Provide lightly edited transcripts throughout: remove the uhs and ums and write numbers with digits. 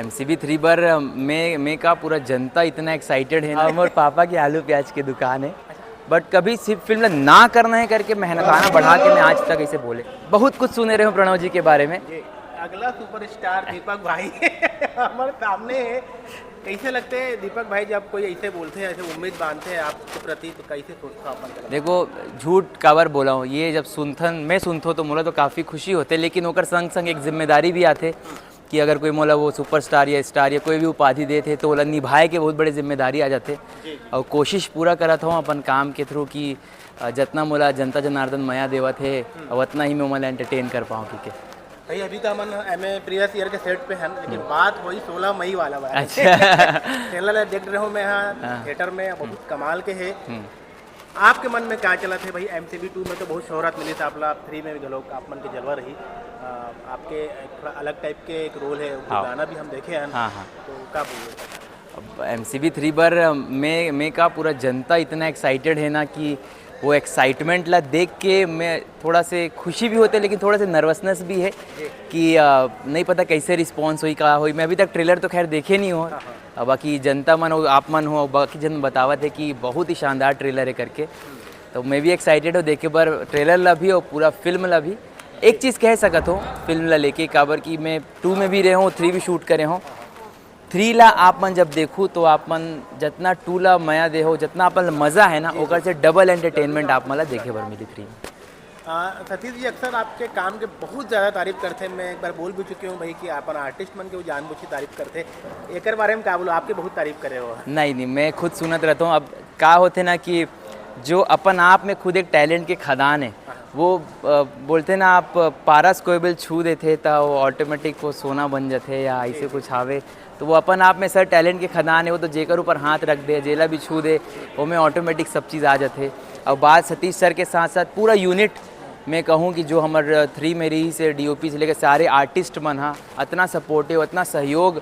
MCB 3 बार में का पूरा जनता इतना एक्साइटेड है ना। और पापा की आलू प्याज की दुकान है, बट कभी सिर्फ फिल्म ना करना है करके मेहनताना बढ़ा के मैं आज तक इसे बोले बहुत कुछ सुने रहे हूँ प्रणव जी के बारे में। अगला सुपरस्टार दीपक भाई हमारे सामने है। कैसे लगते हैं दीपक भाई जब कोई ऐसे बोलते हैं, ऐसे उम्मीद बांधते हैं आपके प्रति, तो कैसे सोचता हो अपन? देखो झूठ काबर बोला हूँ, ये जब मैं सुनथो तो मोला तो काफ़ी खुशी होते, लेकिन ओकर संग संग एक जिम्मेदारी भी आते कि अगर कोई मोला वो सुपरस्टार या स्टार या कोई भी उपाधि देते तो ओला निभाए के बहुत बड़े जिम्मेदारी आ जाते। और कोशिश पूरा करत हूँ अपन काम के थ्रू कि जितना मोला जनता जनार्दन माया देवत है और उतना ही मैं मोला एंटरटेन कर पाऊँ। ठीक है भाई, अभी तो हम प्रीवियस ईयर के सेट पे हैं, लेकिन बात वही 16 मई वाला बात। अच्छा ट्रेलर देख रहे हो मैं यहाँ थिएटर में, बहुत कमाल के है। आपके मन में क्या चला थे भाई? MCB 2 में तो बहुत शोहरत मिली थी, आपला 3 में भी लोग आप मन की जलवा रही। आपके थोड़ा अलग टाइप के एक रोल है, गाना भी हम देखे हैं। हाँ। तो क्या बोलिए? अब MCB 3 बार में का पूरा जनता इतना एक्साइटेड है ना कि वो एक्साइटमेंट ला देख के मैं थोड़ा से खुशी भी होते, लेकिन थोड़ा से नर्वसनेस भी है कि नहीं पता कैसे रिस्पॉन्स हुई का हुई। मैं अभी तक ट्रेलर तो खैर देखे नहीं हो, बाकी जनता मन हो, आप मन हो, बाकी जन बतावत है कि बहुत ही शानदार ट्रेलर है करके। तो मैं भी एक्साइटेड हो देखे पर ट्रेलर ला भी और पूरा फिल्म ला भी। एक चीज़ कह सकत हो फिल्म ला लेके काबर कि मैं 2 में भी रहे हूँ, 3 भी शूट करे हूँ। 3 ला आप मन जब देखूँ तो आप मन जितना 2 ला मया दे हो, जितना अपन मज़ा है ना ओकर से डबल एंटरटेनमेंट आप मला देखे बर मिली 3 में। सतीश जी अक्सर आपके काम के बहुत ज़्यादा तारीफ करते हैं। मैं एक बार बोल भी चुकी हूँ भाई कि अपन आर्टिस्ट मन के वो जानबूझ की तारीफ करते। एक बारे में क्या बोलो, आपके बहुत तारीफ करे हो? नहीं, मैं खुद सुनत रहता हूँ। अब क्या होते ना कि जो अपन आप में खुद एक टैलेंट के खदान है, वो बोलते ना आप पारस कोई बिल छू देते तो वो ऑटोमेटिक वो सोना बन जाते या ऐसे कुछ आवे। तो वो अपन आप में सर टैलेंट के खदान है, वो तो जेकर ऊपर हाथ रख दे, जेला भी छू दे, वो में ऑटोमेटिक सब चीज़ आ जाते। और बात सतीश सर के साथ साथ पूरा यूनिट मैं कहूँ कि जो हमारे 3 में रही से DOP से लेकर सारे आर्टिस्ट मन हाँ इतना सपोर्टिव, इतना सहयोग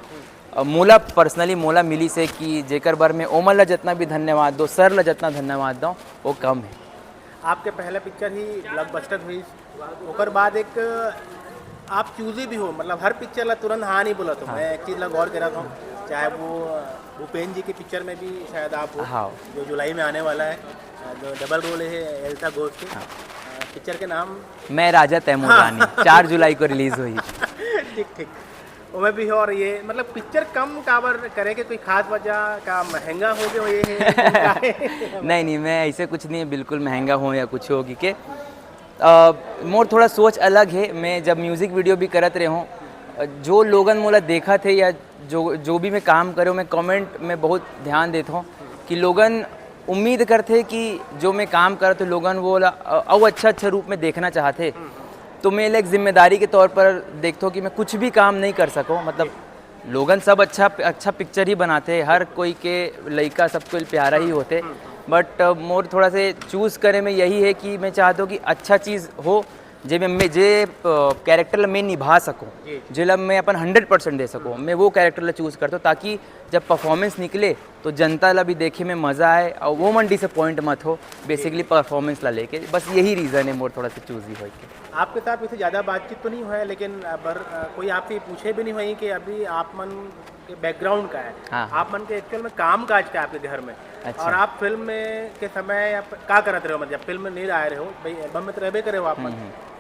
मोला पर्सनली मोला मिली से कि जेकर बार में ओमल ला जितना भी धन्यवाद दो, सर ला जितना धन्यवाद दो वो कम है। आपके पहले पिक्चर ही ब्लॉकबस्टर हुई, ओकर बाद एक आप चूजी भी हो, मतलब हर पिक्चर ला तुरंत हाँ नहीं बोला। तो मैं एक चीज़ ला गौर कर रहा था, चाहे वो भूपेन जी की पिक्चर में भी शायद आप हो, हाँ। जो जुलाई में आने वाला है, जो डबल रोल है एल्सा घोष के। पिक्चर के नाम मैं राजा तैमूर रानी 4 जुलाई को रिलीज हुई। ठीक वो में भी है। और ये मतलब पिक्चर कम काबर करे के कोई खास वजह का महंगा हो गया ये है? नहीं, मैं ऐसे कुछ नहीं है, बिल्कुल महंगा हो या कुछ होगी के मोर थोड़ा सोच अलग है। मैं जब म्यूज़िक वीडियो भी करत रहे हूँ, जो लोगन मोला देखा थे या जो भी मैं काम करे हूँ, मैं कमेंट में बहुत ध्यान देता हूँ कि लोगन उम्मीद करते कि जो मैं काम कर तो लोगन वो और अच्छा रूप में देखना चाहते। तो मैं एक जिम्मेदारी के तौर पर देखता हूँ कि मैं कुछ भी काम नहीं कर सकूँ। मतलब लोगन सब अच्छा पिक्चर ही बनाते, हर कोई के लड़का सबको प्यारा ही होते, बट मोर थोड़ा से चूज़ करे में यही है कि मैं चाहता हूँ कि अच्छा चीज़ हो जे कैरेक्टर मैं निभा सकूँ, जिला मैं अपन 100% दे सकूँ। मैं वो कैरेक्टर ला चूज़ करता हूँ ताकि जब परफॉर्मेंस निकले तो जनता ला भी देखे में मज़ा आए और वो मन डिसअपॉइंट मत हो बेसिकली परफॉर्मेंस ला लेके। बस यही रीज़न है मोर थोड़ा सा चूज़ ही हो के। आपके साथ वैसे ज़्यादा बातचीत तो नहीं हुआ है, लेकिन कोई आपसे पूछे भी नहीं हुई कि अभी आप मन के बैकग्राउंड का है। हाँ। आप मन के एक्चुअल में काम काज का आपके घर में। अच्छा। और आप फिल्म में के समय आप क्या करते रहे हो? मतलब फिल्म में नहीं आए रहे हो भाई, एल्बम में तो रहबे करे हो आप मन,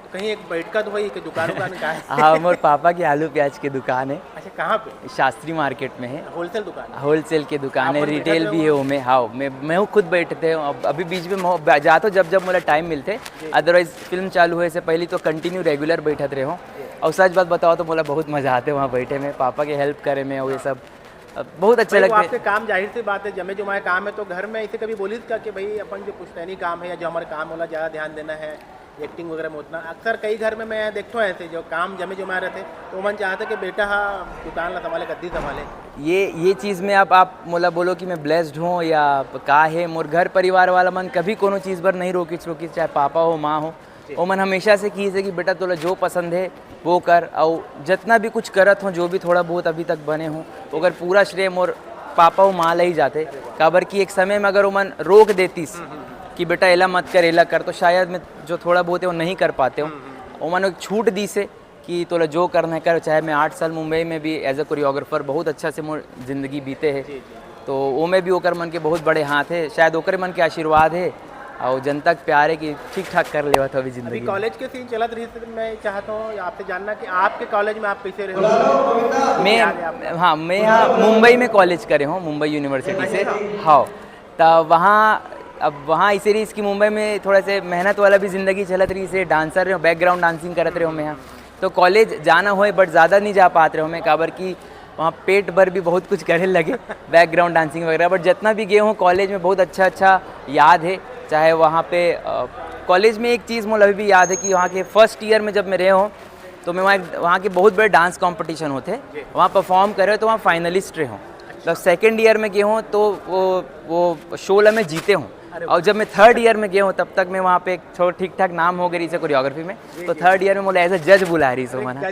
तो कहीं एक बैठका तो हुई कि दुकान का है? हाँ, मोर पापा की आलू प्याज की दुकान है। अच्छा, कहाँ पे? शास्त्री मार्केट में है। होलसेल दुकान? होलसेल की दुकान है, रिटेल भी है वो। हाँ, मैं खुद बैठते हूँ। अभी बीच में जाता जब मुझे टाइम मिलते, अदरवाइज फिल्म चालू हुए से पहले तो कंटिन्यू रेगुलर बैठत रहे हूँ। और सच बात बताओ तो मुझे बहुत मज़ा आते वहाँ बैठे में, पापा के हेल्प करे में और ये सब बहुत अच्छा लगता है। आपके काम जाहिर सी बात है जमे जुमाए काम है, तो घर में ऐसे कभी बोली का कि भाई अपन जो पुश्तैनी काम है या जो हमारे काम वाला ज़्यादा ध्यान देना है, एक्टिंग वगैरह में उतना? अक्सर कई घर में मैं देखता हूँ ऐसे जो काम जमे जुमाए रहते तो मन चाहता कि बेटा हाँ दुकान ला संभाले, गद्दी संभाले। ये चीज़ में आप मोला बोलो कि मैं ब्लेस्ड हूँ या का है, मोर घर परिवार वाला मन कभी कोनो चीज़ पर नहीं रोकी, चाहे पापा हो माँ हो, वो मन हमेशा से की है कि बेटा तोला जो पसंद है वो कर। और जितना भी कुछ करत हूँ, जो भी थोड़ा बहुत अभी तक बने हूँ, अगर पूरा श्रेय मोर पापा वो माँ ला ही जाते। काबर कि एक समय में अगर वो मन रोक देतीस कि बेटा एला मत कर एला कर, तो शायद मैं जो थोड़ा बहुत है वो नहीं कर पाते हो। वो मन एक छूट दी से कि तोला जो करना है कर। चाहे मैं 8 साल मुंबई में भी एज अ कोरियोग्राफर बहुत अच्छा से मोर जिंदगी बीते है, तो वो में भी ओकर मन के बहुत बड़े हाथ है, शायद ओकर मन के आशीर्वाद है और जनता के प्यार है कि ठीक ठाक कर लेवा था अभी अभी जिंदगी। कॉलेज के सीन चलत रही थी, मैं चाहता हूँ आपसे जानना कि आपके कॉलेज में आप कैसे रहे? मैं यहाँ मुंबई में कॉलेज करे हूँ, मुंबई यूनिवर्सिटी से। हाँ, तो वहाँ इसी रही इसकी मुंबई में थोड़ा से मेहनत वाला भी ज़िंदगी चलत रही से, डांसर रहे हो, बैकग्राउंड डांसिंग करत रहे हो मैं यहाँ। तो कॉलेज जाना हो बट ज़्यादा नहीं जा पाते रहो मैं, काबर की वहाँ पेट भर भी बहुत कुछ करे लगे बैकग्राउंड डांसिंग वगैरह। बट जितना भी गए हूँ कॉलेज में बहुत अच्छा याद है। चाहे वहाँ पे कॉलेज में एक चीज़ मुझे अभी भी याद है कि वहाँ के फर्स्ट ईयर में जब मैं रहे हूँ तो मैं वहाँ के बहुत बड़े डांस कंपटीशन होते, वहाँ परफॉर्म करे तो वहाँ फाइनलिस्ट रहे हूँ। जब सेकेंड ईयर में गए हूँ तो वो शोला में जीते हूँ, और जब मैं थर्ड ईयर में गया हूँ तब तक मैं वहाँ पे एक ठीक ठाक नाम हो गई से कोरियोग्राफी में। तो थर्ड ईयर में मुझे एज ए जज बुला रही सो मना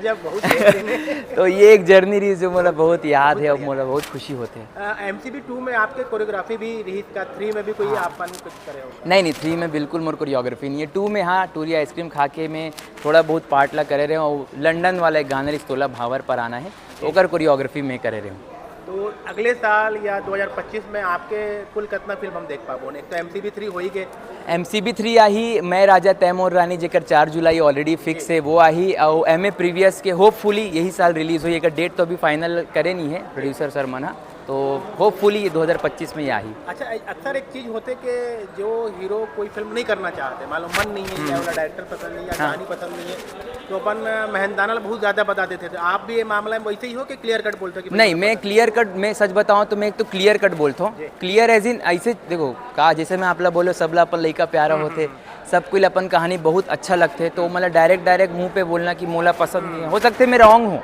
तो ये एक जर्नी रही जो मुझे बहुत याद है और मुझे बहुत खुशी होते हैं। MCB 2 में आपके कोरियोग्राफी भी रही का, 3 में भी कोई आपन कुछ करे हो? नहीं 3 में बिल्कुल मोर कोरियोग्राफी नहीं है। 2 में हाँ टूरी आइसक्रीम खा के मैं थोड़ा बहुत पार्ट ला करे रहे हूँ, और लंदन वाला एक गाना रिश्तोला भावर पर आना है ओकर कोरियोग्राफी में करे रहे हूँ। तो अगले साल या 2025 में आपके कुल कितना फिल्म हम देख पाबो? एक तो MCB 3 हो ही गए, MCB 3 आई, मैं राजा तैमूर रानी जेकर 4 जुलाई ऑलरेडी फिक्स है वो आई, और MA प्रीवियस के होपफुली यही साल रिलीज़ हुई। एक डेट तो अभी फाइनल करे नहीं है प्रोड्यूसर सर मना, तो होपफुली 2025 में ही आई। अच्छा, अक्सर एक चीज़ होते कि जो हीरो कोई फिल्म नहीं करना चाहते, मालूम मन नहीं है या वाला डायरेक्टर पसंद नहीं है या कहानी पसंद नहीं है, तो अपन मेहनताना बहुत ज़्यादा बता देते थे। आप भी ये मामला में वैसे ही हो कि क्लियर कट बोलते हो? कि नहीं, मैं क्लियर कट, मैं सच बताऊं तो मैं एक तो क्लियर कट बोलता हूँ। क्लियर एज इन ऐसे देखो कहा, जैसे मैं आपला बोलो सबला अपन लड़का प्यारा होते, सब कोई अपन कहानी बहुत अच्छा लगते, तो मतलब डायरेक्ट मुंह पे बोलना कि मोला पसंद नहीं है, हो सकते मैं रॉन्ग हूँ।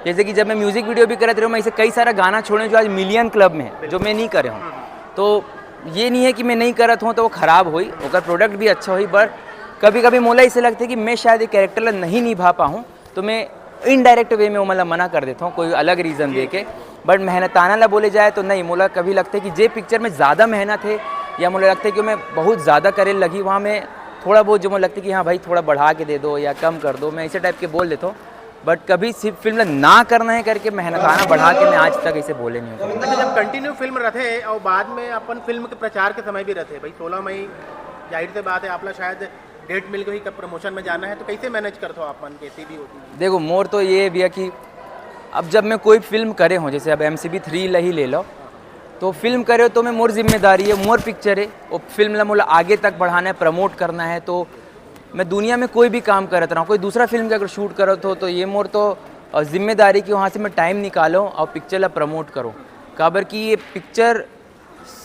जैसे कि जब मैं म्यूजिक वीडियो भी करते रहूँ, मैं ऐसे कई सारा गाना छोड़े जो आज मिलियन क्लब में है जो मैं नहीं करे हूँ। तो ये नहीं है कि मैं नहीं करत हूँ तो वो खराब हुई, ओकर प्रोडक्ट भी अच्छा हुई, बट कभी कभी मोला ऐसे लगता है कि मैं शायद एक कैरेक्टर नहीं निभा पाऊँ, तो मैं इनडायरेक्ट वे में वो मतलब मना कर देता हूँ कोई अलग रीज़न दे के। बट मेहनताना ला बोले जाए तो नहीं, मोला कभी लगता है कि जे पिक्चर में ज़्यादा मेहनत है या मुझे लगता है कि मैं बहुत ज़्यादा करे लगी, वहाँ में थोड़ा बहुत जो मुझे लगता है कि हाँ भाई थोड़ा बढ़ा के दे दो या कम कर दो, मैं ऐसे टाइप के बोल देता हूँ। बट कभी सिर्फ फिल्म ना करना है करके मेहनताना बढ़ा के मैं आज तक ऐसे बोले नहीं हूँ। अच्छा, जब कंटिन्यू फिल्म रहते और बाद में अपन फिल्म के प्रचार के समय भी रहते, भाई 16 मई जाहिर से बात है आपला शायद डेट मिल गई, कब प्रमोशन में जाना है, तो कैसे मैनेज करते हो अपन? कैसी भी होती है? देखो मोर तो ये भी है कि अब जब मैं कोई फिल्म करे हूँ, जैसे अब MCB 3 ही ले लो, तो फिल्म करे तो मैं मोर जिम्मेदारी है, मोर पिक्चर है, वो फिल्म ला मोला आगे तक बढ़ाना है, प्रमोट करना है। तो मैं दुनिया में कोई भी काम करता रहा हूँ, कोई दूसरा फिल्म का अगर शूट करत हो तो ये मोर तो जिम्मेदारी कि वहाँ से मैं टाइम निकालो और पिक्चर ला प्रमोट करो। काबर कि ये पिक्चर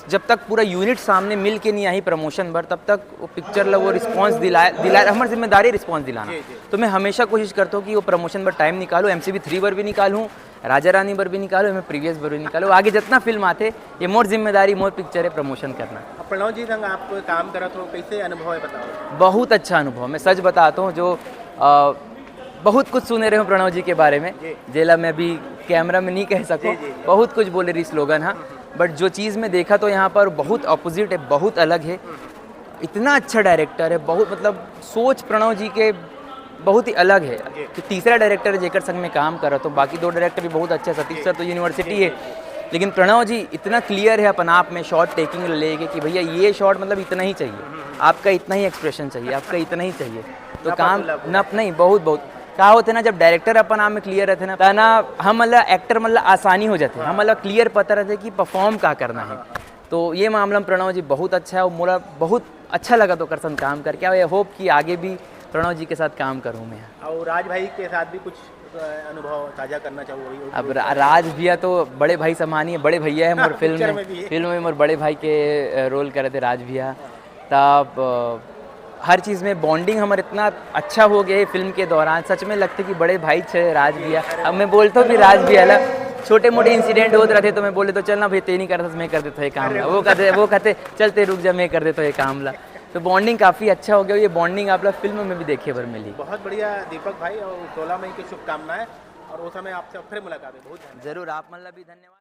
जब तक पूरा यूनिट सामने मिल के नहीं आई प्रमोशन भर, तब तक वो पिक्चर ला वो रिस्पॉन्स दिलाए हमारी जिम्मेदारी रिस्पॉन्स दिलाना। तो मैं हमेशा कोशिश करता हूँ कि वो प्रमोशन पर टाइम निकालूँ, MCB 3 पर भी निकालूँ, राजा रानी पर भी निकालो, मैं प्रीवियस पर भी निकालो, आगे जितना फिल्म आते ये मोर जिम्मेदारी मोर पिक्चर है प्रमोशन करना। प्रणव जी संग आप काम करा तो कैसे अनुभव है बताओ? बहुत अच्छा अनुभव, मैं सच बताता हूँ। जो बहुत कुछ सुने रहे हो प्रणव जी के बारे में, जेला मैं अभी कैमरा में नहीं कह सकूँ, बहुत कुछ बोले रही स्लोगन, हाँ, बट जो चीज़ मैं देखा तो यहाँ पर बहुत अपोजिट है, बहुत अलग है। इतना अच्छा डायरेक्टर है, बहुत मतलब सोच प्रणव जी के बहुत ही अलग है। तो तीसरा डायरेक्टर जेकर संग में काम कर रहा, तो बाकी 2 डायरेक्टर भी बहुत अच्छे, सतीश सर तो यूनिवर्सिटी है, लेकिन प्रणव जी इतना क्लियर है अपन आप में शॉट टेकिंग लेके कि भैया ये शॉट मतलब इतना ही चाहिए, आपका इतना ही एक्सप्रेशन चाहिए, आपका इतना ही चाहिए। तो काम नप नहीं, बहुत क्या होते ना, जब डायरेक्टर अपन आप में क्लियर रहते ना, ना हम मतलब एक्टर मतलब आसानी हो जाते हैं, हम मतलब क्लियर पता रहते कि परफॉर्म क्या करना है। तो ये मामला में प्रणव जी बहुत अच्छा है और मोला बहुत अच्छा लगा तो करसन काम करके, और होप कि आगे भी प्रणव जी के साथ काम करूँ मैं। और राज भाई के साथ भी कुछ अनुभव साझा करना चाहूँ? अब राज भैया तो बड़े भाई समानी है, बड़े भैया है मोर फिल्म में मोर बड़े भाई के रोल करे थे राज भैया। तब हर चीज़ में बॉन्डिंग हमारे इतना अच्छा हो गया है फिल्म के दौरान, सच में लगता है कि बड़े भाई छे राज भैया। अब मैं बोलता हूँ कि राज भैया ला छोटे मोटे इंसिडेंट होते रहते तो मैं बोले तो चल ना भाई ते नहीं करता, मैं कर देता ये काम ला, वो कहते चलते रुक जा मैं कर देता ये काम ला। तो बॉन्डिंग काफ़ी अच्छा हो गया, ये बॉन्डिंग आप लोग फिल्म में भी देखे बार मिली। बहुत बढ़िया दीपक भाई, और 16 मई की शुभकामनाएं, और उस समय आपसे फिर मुलाकात है। बहुत जरूर, आप मतलब भी धन्यवाद।